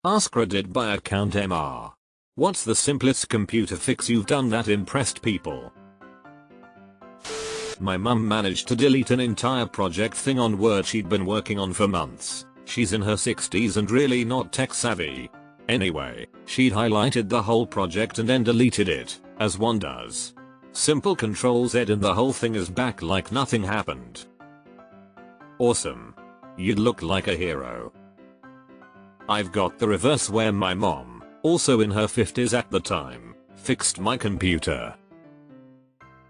Ask Reddit by account MR. What's the simplest computer fix you've done that impressed people? My mum managed to delete an entire project thing on Word she'd been working on for months. She's in her 60s and really not tech savvy. Anyway, she'd highlighted the whole project and then deleted it, as one does. Simple Control Z and the whole thing is back like nothing happened. Awesome. You'd look like a hero. I've got the reverse where my mom, also in her 50s at the time, fixed my computer.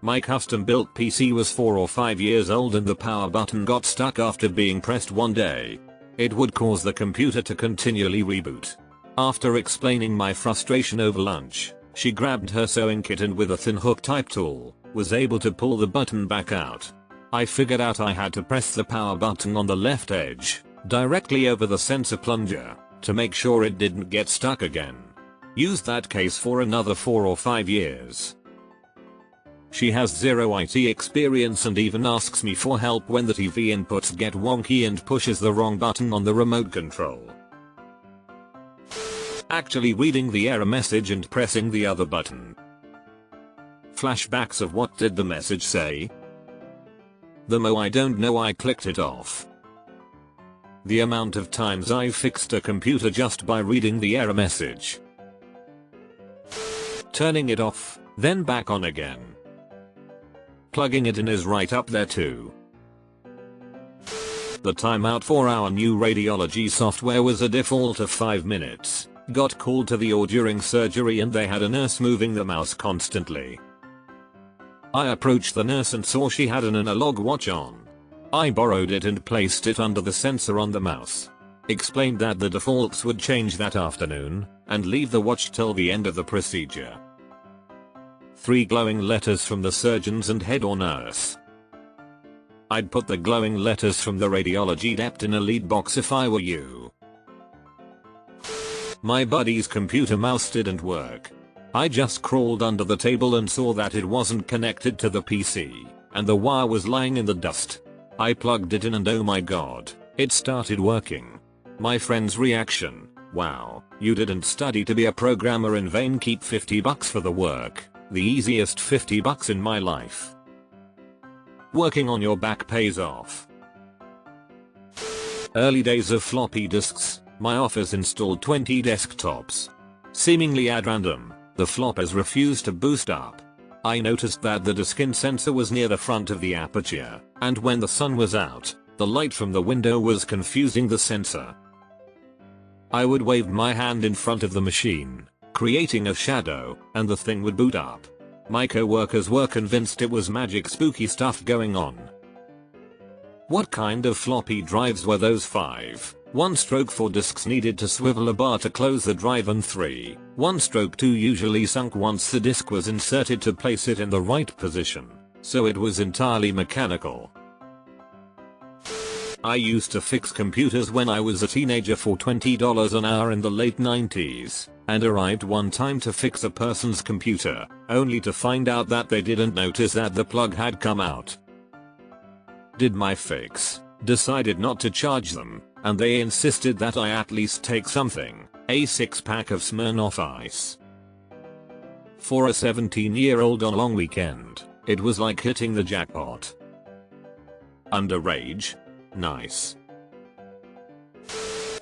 My custom built PC was 4 or 5 years old and the power button got stuck after being pressed one day. It would cause the computer to continually reboot. After explaining my frustration over lunch, she grabbed her sewing kit and with a thin hook type tool, was able to pull the button back out. I figured out I had to press the power button on the left edge, directly over the sensor plunger, to make sure it didn't get stuck again. Used that case for another 4 or 5 years. She has zero IT experience and even asks me for help when the TV inputs get wonky and pushes the wrong button on the remote control. Actually reading the error message and pressing the other button. Flashbacks of what did the message say? The mo I don't know I clicked it off. The amount of times I've fixed a computer just by reading the error message. Turning it off, then back on again. Plugging it in is right up there too. The timeout for our new radiology software was a default of 5 minutes. Got called to the OR during surgery and they had a nurse moving the mouse constantly. I approached the nurse and saw she had an analog watch on. I borrowed it and placed it under the sensor on the mouse. Explained that the defaults would change that afternoon, and leave the watch till the end of the procedure. 3 glowing letters from the surgeons and head or nurse. I'd put the glowing letters from the radiology depth in a lead box if I were you. My buddy's computer mouse didn't work. I just crawled under the table and saw that it wasn't connected to the PC, and the wire was lying in the dust. I plugged it in and oh my god, it started working. My friend's reaction, wow, you didn't study to be a programmer in vain, keep $50 for the work, the easiest $50 in my life. Working on your back pays off. Early days of floppy disks, my office installed 20 desktops. Seemingly at random, the floppers refused to boost up. I noticed that the disk-in sensor was near the front of the aperture, and when the sun was out, the light from the window was confusing the sensor. I would wave my hand in front of the machine, creating a shadow, and the thing would boot up. My co-workers were convinced it was magic, spooky stuff going on. What kind of floppy drives were those? 5. 1/4 disks needed to swivel a bar to close the drive and 3. 1/2 usually sunk once the disk was inserted to place it in the right position, so it was entirely mechanical. I used to fix computers when I was a teenager for $20 an hour in the late 90s, and arrived one time to fix a person's computer, only to find out that they didn't notice that the plug had come out. Did my fix, decided not to charge them, and they insisted that I at least take something, a 6-pack of Smirnoff Ice. For a 17-year-old on a long weekend, it was like hitting the jackpot. Underage? Nice.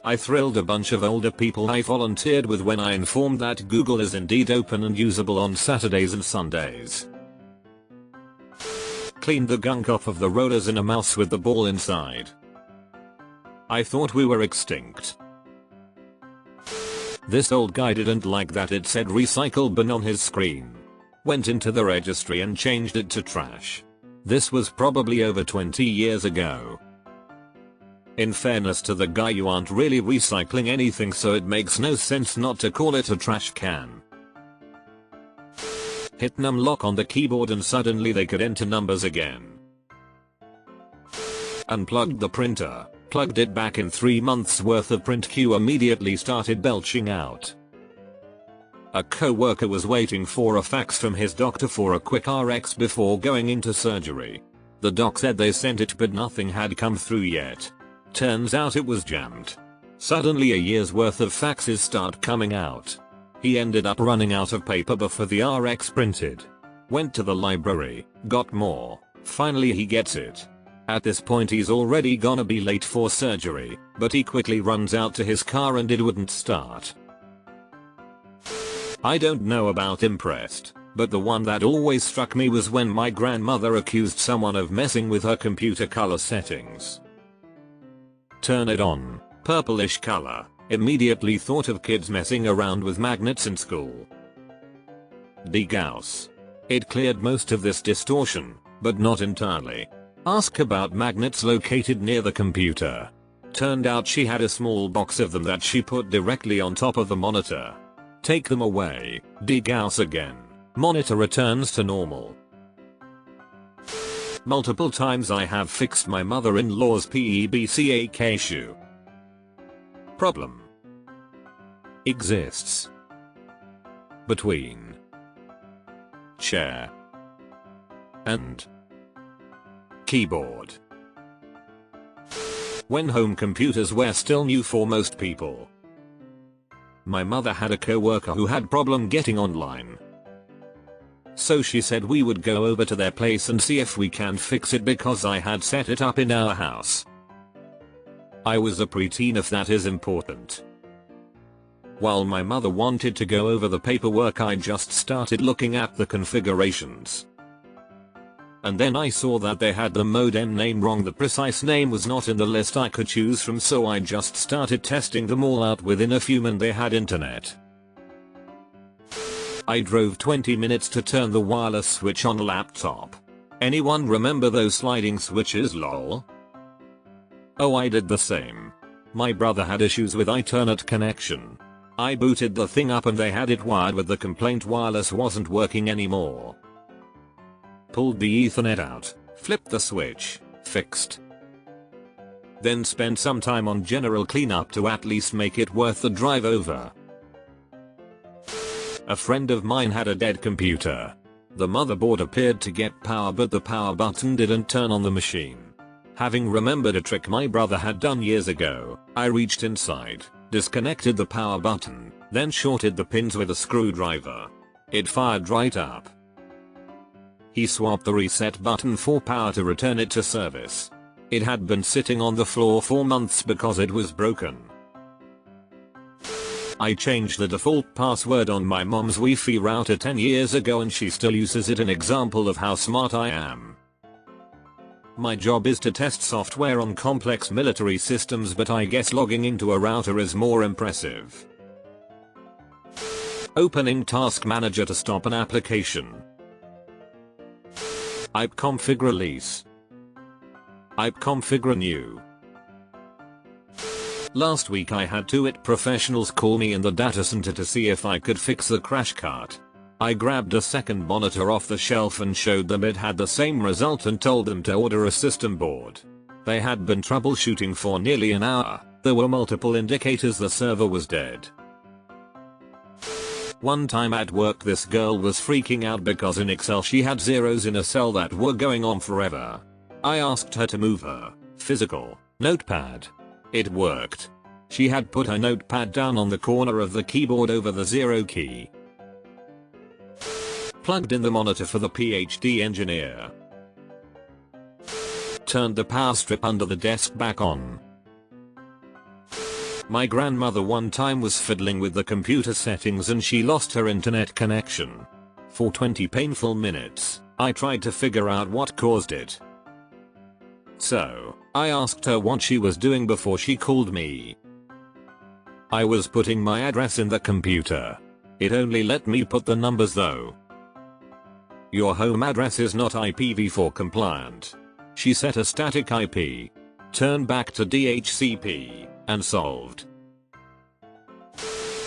I thrilled a bunch of older people I volunteered with when I informed that Google is indeed open and usable on Saturdays and Sundays. Cleaned the gunk off of the rollers in a mouse with the ball inside. I thought we were extinct. This old guy didn't like that it said recycle bin on his screen. Went into the registry and changed it to trash. This was probably over 20 years ago. In fairness to the guy, you aren't really recycling anything, so it makes no sense not to call it a trash can. Hit numlock on the keyboard and suddenly they could enter numbers again. Unplugged the printer, plugged it back in, 3 months worth of print queue immediately started belching out. A co-worker was waiting for a fax from his doctor for a quick RX before going into surgery. The doc said they sent it but nothing had come through yet. Turns out it was jammed. Suddenly a year's worth of faxes start coming out. He ended up running out of paper before the RX printed. Went to the library, got more. Finally he gets it. At this point he's already gonna be late for surgery, but he quickly runs out to his car and it wouldn't start. I don't know about impressed, but the one that always struck me was when my grandmother accused someone of messing with her computer color settings. Turn it on, purplish color, immediately thought of kids messing around with magnets in school. Degauss. It cleared most of this distortion, but not entirely. Ask about magnets located near the computer. Turned out she had a small box of them that she put directly on top of the monitor. Take them away, degauss again. Monitor returns to normal. Multiple times I have fixed my mother-in-law's PEBCAK issue. Problem exists between chair and keyboard. When home computers were still new for most people. My mother had a co-worker who had problem getting online. So she said we would go over to their place and see if we can fix it because I had set it up in our house. I was a preteen if that is important. While my mother wanted to go over the paperwork, I just started looking at the configurations. And then I saw that they had the modem name wrong. The precise name was not in the list I could choose from, so I just started testing them all out. Within a few minutes they had internet. I drove 20 minutes to turn the wireless switch on a laptop. Anyone remember those sliding switches, lol? Oh, I did the same. My brother had issues with Ethernet connection. I booted the thing up and they had it wired, with the complaint wireless wasn't working anymore. Pulled the Ethernet out, flipped the switch, fixed. Then spent some time on general cleanup to at least make it worth the drive over. A friend of mine had a dead computer. The motherboard appeared to get power, but the power button didn't turn on the machine. Having remembered a trick my brother had done years ago, I reached inside, disconnected the power button, then shorted the pins with a screwdriver. It fired right up. He swapped the reset button for power to return it to service. It had been sitting on the floor for months because it was broken. I changed the default password on my mom's Wi-Fi router 10 years ago and she still uses it, an example of how smart I am. My job is to test software on complex military systems, but I guess logging into a router is more impressive. Opening Task Manager to stop an application. ipconfig release. ipconfig renew. Last week I had two IT professionals call me in the data center to see if I could fix the crash cart. I grabbed a second monitor off the shelf and showed them it had the same result and told them to order a system board. They had been troubleshooting for nearly an hour. There were multiple indicators the server was dead. One time at work this girl was freaking out because in Excel she had zeros in a cell that were going on forever. I asked her to move her physical notepad. It worked. She had put her notepad down on the corner of the keyboard over the zero key. Plugged in the monitor for the PhD engineer. Turned the power strip under the desk back on. My grandmother one time was fiddling with the computer settings and she lost her internet connection. For 20 painful minutes, I tried to figure out what caused it. So, I asked her what she was doing before she called me. I was putting my address in the computer. It only let me put the numbers though. Your home address is not IPv4 compliant. She set a static IP. Turn back to DHCP, and solved.